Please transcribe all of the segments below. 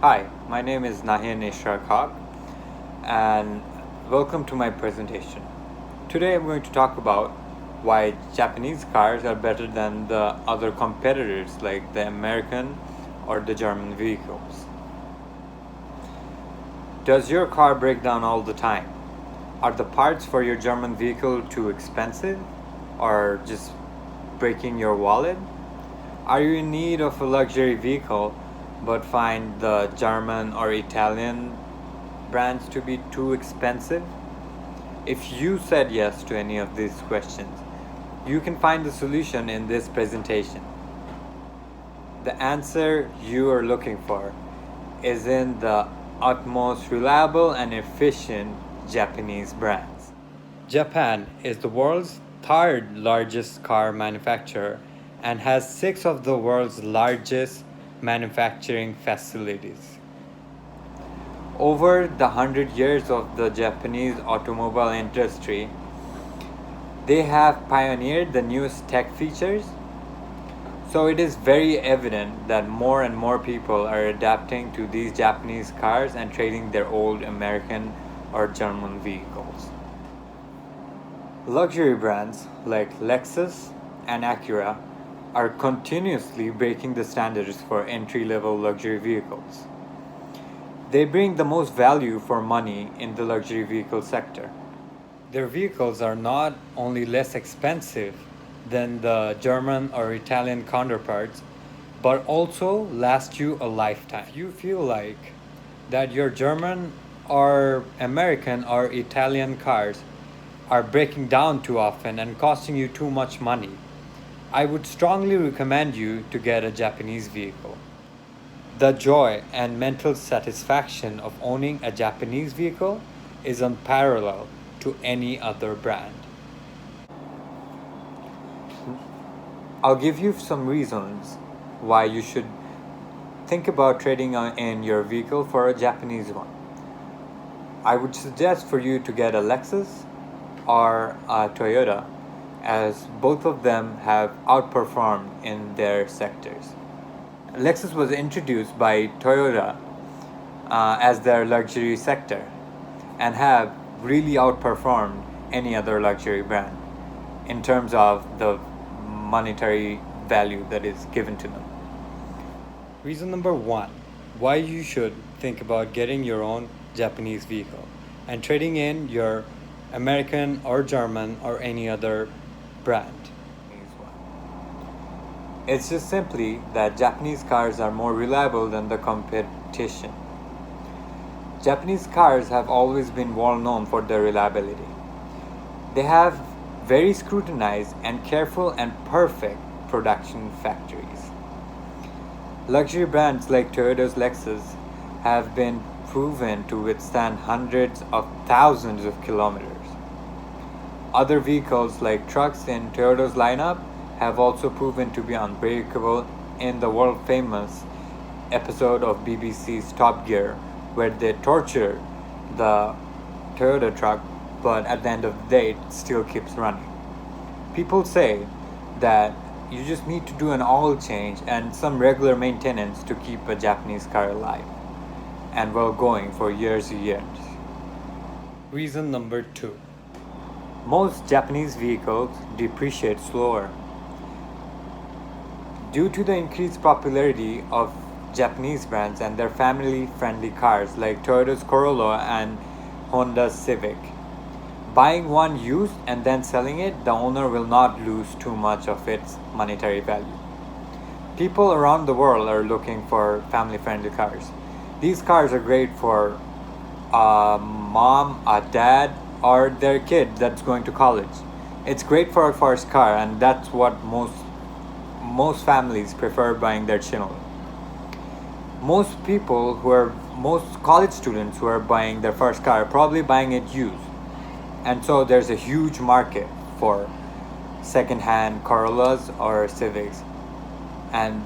Hi, my name is Nahian Ishraq Haq, and welcome to my presentation. Today I'm going to talk about why Japanese cars are better than the other competitors like the American or the German vehicles. Does your car break down all the time? Are the parts for your German vehicle too expensive or just breaking your wallet? Are you in need of a luxury vehicle but find the German or Italian brands to be too expensive? If you said yes to any of these questions, you can find the solution in this presentation. The answer you are looking for is in the utmost reliable and efficient Japanese brands. Japan is the world's third largest car manufacturer and has six of the world's largest manufacturing facilities. Over the 100 years of the Japanese automobile industry, they have pioneered the newest tech features. So it is very evident that more and more people are adapting to these Japanese cars and trading their old American or German vehicles. Luxury brands like Lexus and Acura are continuously breaking the standards for entry-level luxury vehicles. They bring the most value for money in the luxury vehicle sector. Their vehicles are not only less expensive than the German or Italian counterparts, but also last you a lifetime. If you feel like that your German or American or Italian cars are breaking down too often and costing you too much money, I would strongly recommend you to get a Japanese vehicle. The joy and mental satisfaction of owning a Japanese vehicle is unparalleled to any other brand. I'll give you some reasons why you should think about trading in your vehicle for a Japanese one. I would suggest for you to get a Lexus or a Toyota, as both of them have outperformed in their sectors. Lexus was introduced by Toyota as their luxury sector and have really outperformed any other luxury brand in terms of the monetary value that is given to them. Reason number one why you should think about getting your own Japanese vehicle and trading in your American or German or any other brand. It's just simply that Japanese cars are more reliable than the competition. Japanese cars have always been well known for their reliability. They have very scrutinized and careful and perfect production factories. Luxury brands like Toyota's Lexus have been proven to withstand hundreds of thousands of kilometers. Other vehicles like trucks in Toyota's lineup have also proven to be unbreakable in the world famous episode of BBC's Top Gear, where they torture the Toyota truck, but at the end of the day it still keeps running. People say that you just need to do an oil change and some regular maintenance to keep a Japanese car alive and well going for years and years. Reason number two. Most Japanese vehicles depreciate slower. Due to the increased popularity of Japanese brands and their family-friendly cars like Toyota's Corolla and Honda's Civic, buying one used and then selling it, the owner will not lose too much of its monetary value. People around the world are looking for family-friendly cars. These cars are great for a mom, a dad, or their kid that's going to college. It's great for a first car, and that's what most families prefer buying their children. Most college students who are buying their first car are probably buying it used. And so there's a huge market for second-hand Corollas or Civics. And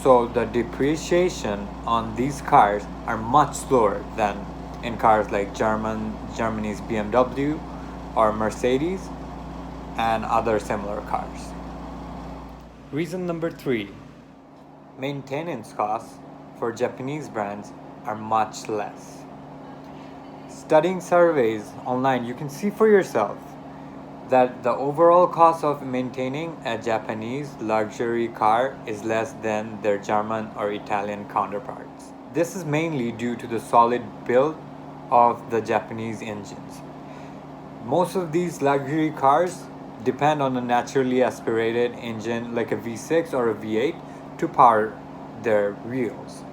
so the depreciation on these cars are much slower than in cars like Germany's BMW or Mercedes and other similar cars. Reason number three. Maintenance costs for Japanese brands are much less. Studying surveys online, you can see for yourself that the overall cost of maintaining a Japanese luxury car is less than their German or Italian counterparts. This is mainly due to the solid build of the Japanese engines. Most of these luxury cars depend on a naturally aspirated engine like a V6 or a V8 to power their wheels.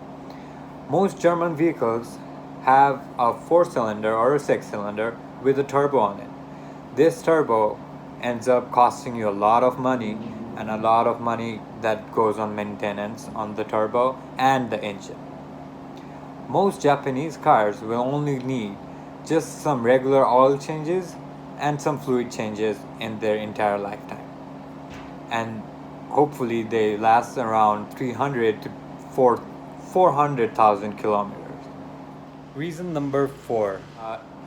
Most German vehicles have a 4 cylinder or a 6 cylinder with a turbo on it. This turbo ends up costing you a lot of money, and a lot of money that goes on maintenance on the turbo and the engine. Most Japanese cars will only need just some regular oil changes and some fluid changes in their entire lifetime. And hopefully they last around 300 to 400,000 kilometers. Reason number 4,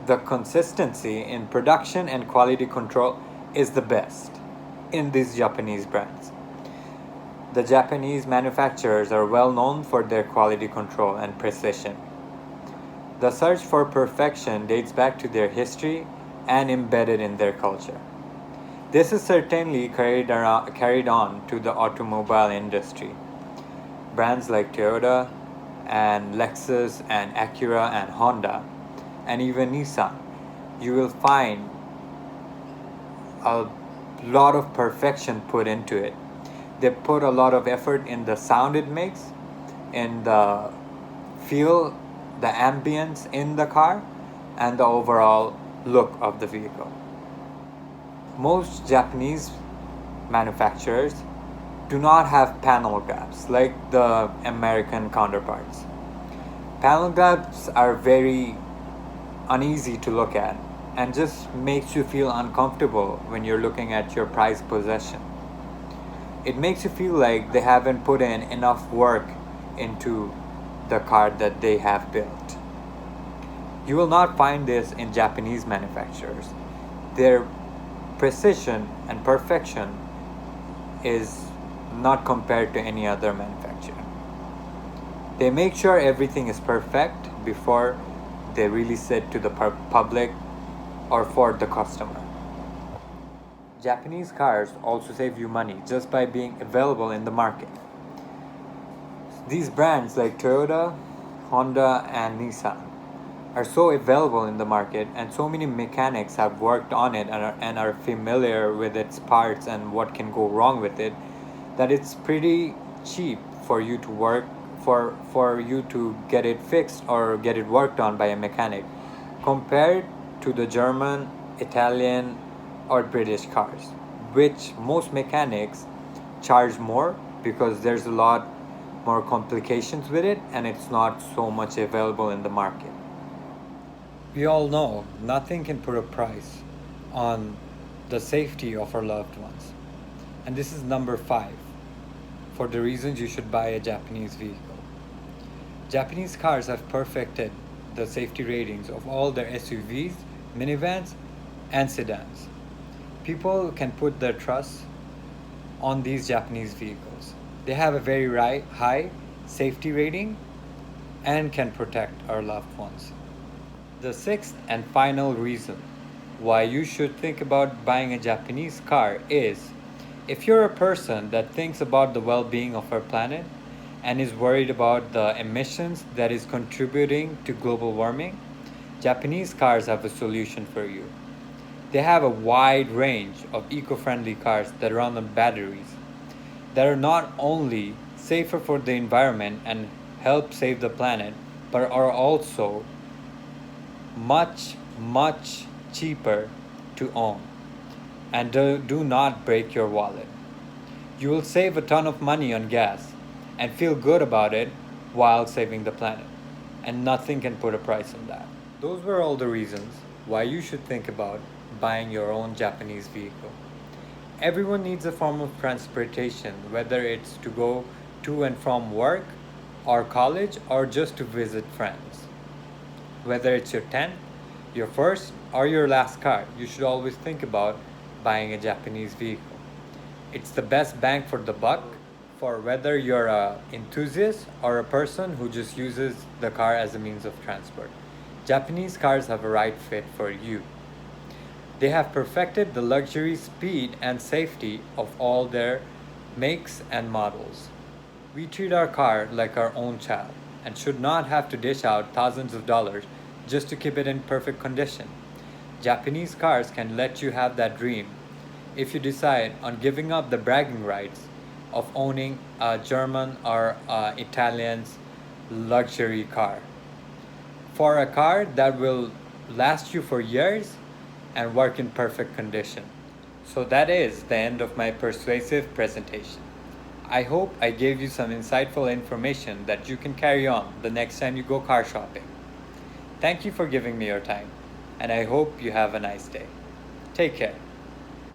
the consistency in production and quality control is the best in these Japanese brands. The Japanese manufacturers are well known for their quality control and precision. The search for perfection dates back to their history and embedded in their culture. This is certainly carried on to the automobile industry. Brands like Toyota and Lexus and Acura and Honda and even Nissan, you will find a lot of perfection put into it. They put a lot of effort in the sound it makes, in the feel, the ambience in the car, and the overall look of the vehicle. Most Japanese manufacturers do not have panel gaps like the American counterparts. Panel gaps are very uneasy to look at and just makes you feel uncomfortable when you're looking at your prized possession. It makes you feel like they haven't put in enough work into the car that they have built. You will not find this in Japanese manufacturers. Their precision and perfection is not compared to any other manufacturer. They make sure everything is perfect before they release it to the public or for the customer. Japanese cars also save you money just by being available in the market. These brands like Toyota, Honda, and Nissan are so available in the market, and so many mechanics have worked on it and are familiar with its parts and what can go wrong with it, that it's pretty cheap for you to get it fixed or get it worked on by a mechanic compared to the German, Italian, or British cars, which most mechanics charge more because there's a lot more complications with it and it's not so much available in the market. We all know nothing can put a price on the safety of our loved ones. And this is number 5 for the reasons you should buy a Japanese vehicle. Japanese cars have perfected the safety ratings of all their SUVs, minivans, and sedans. People can put their trust on these Japanese vehicles. They have a very high safety rating and can protect our loved ones. The 6th and final reason why you should think about buying a Japanese car is if you're a person that thinks about the well-being of our planet and is worried about the emissions that is contributing to global warming, Japanese cars have a solution for you. They have a wide range of eco-friendly cars that run on batteries that are not only safer for the environment and help save the planet, but are also much cheaper to own and do not break your wallet. You will save a ton of money on gas and feel good about it while saving the planet, and nothing can put a price on that. Those were all the reasons why you should think about buying your own Japanese vehicle. Everyone needs a form of transportation, whether it's to go to and from work or college or just to visit friends. Whether it's your 10th, your first, or your last car, you should always think about buying a Japanese vehicle. It's the best bang for the buck for whether you're a enthusiast or a person who just uses the car as a means of transport. Japanese cars have a right fit for you. They have perfected the luxury, speed, and safety of all their makes and models. We treat our car like our own child and should not have to dish out thousands of dollars just to keep it in perfect condition. Japanese cars can let you have that dream if you decide on giving up the bragging rights of owning a German or Italian's luxury car. For a car that will last you for years and work in perfect condition. So that is the end of my persuasive presentation. I hope I gave you some insightful information that you can carry on the next time you go car shopping. Thank you for giving me your time, and I hope you have a nice day. Take care.